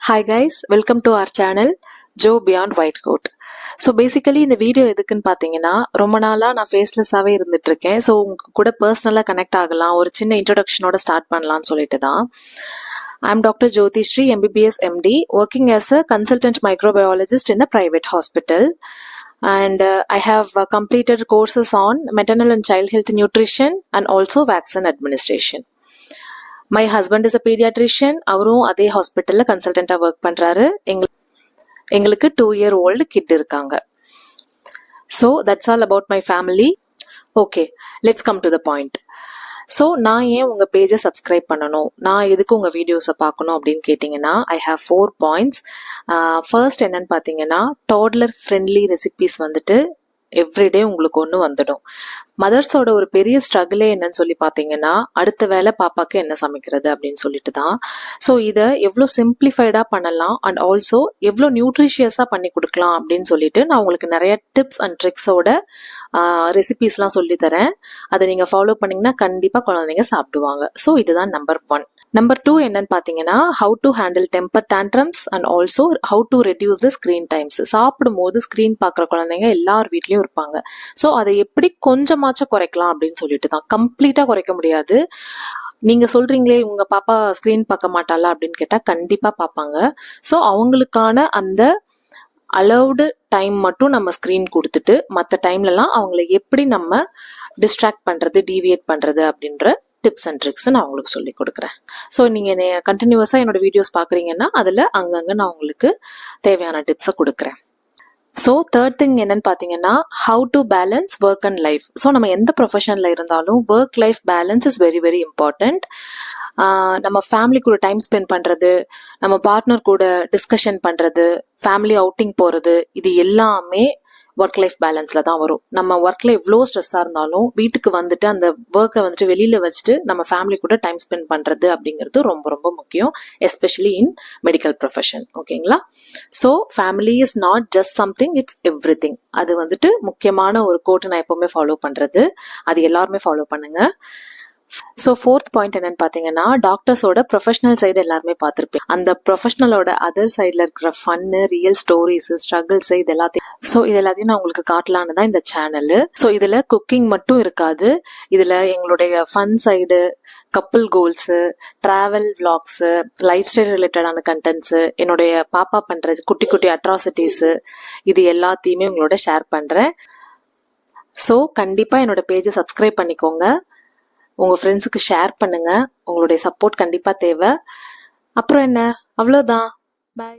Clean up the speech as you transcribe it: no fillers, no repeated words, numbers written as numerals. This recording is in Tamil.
Hi guys, welcome to our channel Joe Beyond White Coat. So basically இந்த வீடியோ எதுக்குன்னு பார்த்தீங்கன்னா, ரொம்ப நாளாக நான் ஃபேஸ்லெஸ்ஸாகவே இருந்துட்டு இருக்கேன். ஸோ உங்க கூட பர்சனலாக கனெக்ட் ஆகலாம், ஒரு சின்ன இன்ட்ரடக்ஷனோட ஸ்டார்ட் பண்ணலாம்னு சொல்லிட்டு தான். I'm Dr. Jyoti Sri, MBBS MD, working as a consultant microbiologist in a private hospital. And I have completed courses on maternal and child health nutrition and also vaccine administration. My husband is a paediatrician. அவரும் அதே ஹாஸ்பிட்டலில் கன்சல்டண்ட்டாக ஒர்க் பண்ணுறாரு. எங்களுக்கு 2-year-old கிட் இருக்காங்க. So that's all about my family. Okay, let's come to the point. So நான் ஏன் உங்கள் பேஜை சப்ஸ்கிரைப் பண்ணணும், நான் எதுக்கு உங்கள் வீடியோஸை பார்க்கணும் அப்படின்னு கேட்டிங்கன்னா, ஐ ஹாவ் 4 points. ஃபர்ஸ்ட் என்னன்னு பார்த்தீங்கன்னா, டாட்லர் ஃப்ரெண்ட்லி ரெசிபீஸ் வந்துட்டு எவ்ரிடே உங்களுக்கு ஒன்று வந்துடும். மதர்ஸோட ஒரு பெரிய ஸ்ட்ரகிளே என்னன்னு சொல்லி பார்த்தீங்கன்னா, அடுத்த வேலை பாப்பாக்கு என்ன சமைக்கிறது அப்படின்னு சொல்லிட்டு தான். ஸோ இதை எவ்வளோ சிம்பிளிஃபைடாக பண்ணலாம் அண்ட் ஆல்சோ எவ்வளோ நியூட்ரிஷியஸாக பண்ணி கொடுக்கலாம் அப்படின்னு சொல்லிட்டு நான் உங்களுக்கு நிறைய டிப்ஸ் அண்ட் ட்ரிக்ஸோட ரெசிபீஸ்லாம் சொல்லித்தரேன். அதை நீங்கள் ஃபாலோ பண்ணிங்கன்னா கண்டிப்பாக குழந்தைங்க சாப்பிடுவாங்க. ஸோ இதுதான் நம்பர் 1. நம்பர் 2 என்னன்னு பார்த்தீங்கன்னா, how to handle temper tantrums and also how to reduce the screen times. சாப்பிடும்போது ஸ்க்ரீன் பார்க்குற குழந்தைங்க எல்லார் வீட்லேயும் இருப்பாங்க. ஸோ அதை எப்படி கொஞ்சமாச்சும் குறைக்கலாம் அப்படின்னு சொல்லிட்டு தான். கம்ப்ளீட்டாக குறைக்க முடியாது. நீங்கள் சொல்கிறீங்களே உங்கள் பாப்பா ஸ்க்ரீன் பார்க்க மாட்டாளா அப்படின்னு கேட்டால் கண்டிப்பாக பார்ப்பாங்க. ஸோ அவங்களுக்கான அந்த அலௌடு டைம் மட்டும் நம்ம ஸ்க்ரீன் கொடுத்துட்டு மற்ற டைம்லலாம் அவங்கள எப்படி நம்ம டிஸ்ட்ராக்ட் பண்ணுறது, டீவியேட் பண்ணுறது அப்படின்ற டிப்ஸ் அண்ட் ட்ரிக்ஸ் நான் உங்களுக்கு சொல்லி கொடுக்குறேன். ஸோ நீங்கள் கண்டினியூஸாக என்னோட வீடியோஸ் பார்க்குறீங்கன்னா அதில் அங்கங்கே நான் உங்களுக்கு தேவையான டிப்ஸை கொடுக்குறேன். ஸோ தேர்ட் திங் என்னன்னு பார்த்தீங்கன்னா, how to balance work and life. So நம்ம எந்த ப்ரொஃபஷனில் இருந்தாலும் work life balance is very very important. நம்ம ஃபேமிலி கூட டைம் ஸ்பெண்ட் பண்ணுறது, நம்ம பார்ட்னர் கூட டிஸ்கஷன் பண்ணுறது, ஃபேமிலி அவுட்டிங் போகிறது, இது எல்லாமே ஒர்க் லைஃப் பேலன்ஸில் தான் வரும். நம்ம ஒர்க்கில் எவ்வளோ ஸ்ட்ரெஸ்ஸாக இருந்தாலும் வீட்டுக்கு வந்துட்டு அந்த ஒர்க்கை வந்துட்டு வெளியில் வச்சுட்டு நம்ம ஃபேமிலி கூட டைம் ஸ்பெண்ட் பண்ணுறது அப்படிங்கிறது ரொம்ப ரொம்ப முக்கியம், எஸ்பெஷலி இன் மெடிக்கல் ப்ரொஃபஷன். ஓகேங்களா? So family is not just something, it's every thing. அது வந்துட்டு முக்கியமான ஒரு கோட்டு நான் எப்போவுமே ஃபாலோ பண்ணுறது. அது எல்லாருமே ஃபாலோ பண்ணுங்க. ஸோ 4th பாயிண்ட் என்னன்னு பார்த்தீங்கன்னா, டாக்டர்ஸோட ப்ரொஃபஷனல் சைடு எல்லாருமே பார்த்துருப்பேன். அந்த ப்ரொஃபஷனலோட அதர் சைடில் இருக்கிற ஃபன்னு, ரியல் ஸ்டோரிஸ், ஸ்ட்ரகிள்ஸ், இது எல்லாத்தையும் நான் உங்களுக்கு காட்டலான்னு தான் இந்த சேனலு. ஸோ இதில் குக்கிங் மட்டும் இருக்காது, இதில் எங்களுடைய fun side, couple goals, travel vlogs, life style ரிலேட்டடான கண்டென்ட்ஸு, என்னுடைய பாப்பா பண்ணுற குட்டி குட்டி அட்ராசிட்டிஸு, இது எல்லாத்தையுமே உங்களோட ஷேர் பண்ணுறேன். ஸோ கண்டிப்பாக என்னோட பேஜை சப்ஸ்கிரைப் பண்ணிக்கோங்க, உங்கள் ஃப்ரெண்ட்ஸுக்கு ஷேர் பண்ணுங்கள். உங்களுடைய சப்போர்ட் கண்டிப்பாக தேவை. அப்புறம் என்ன, அவ்வளோதான். பாய்.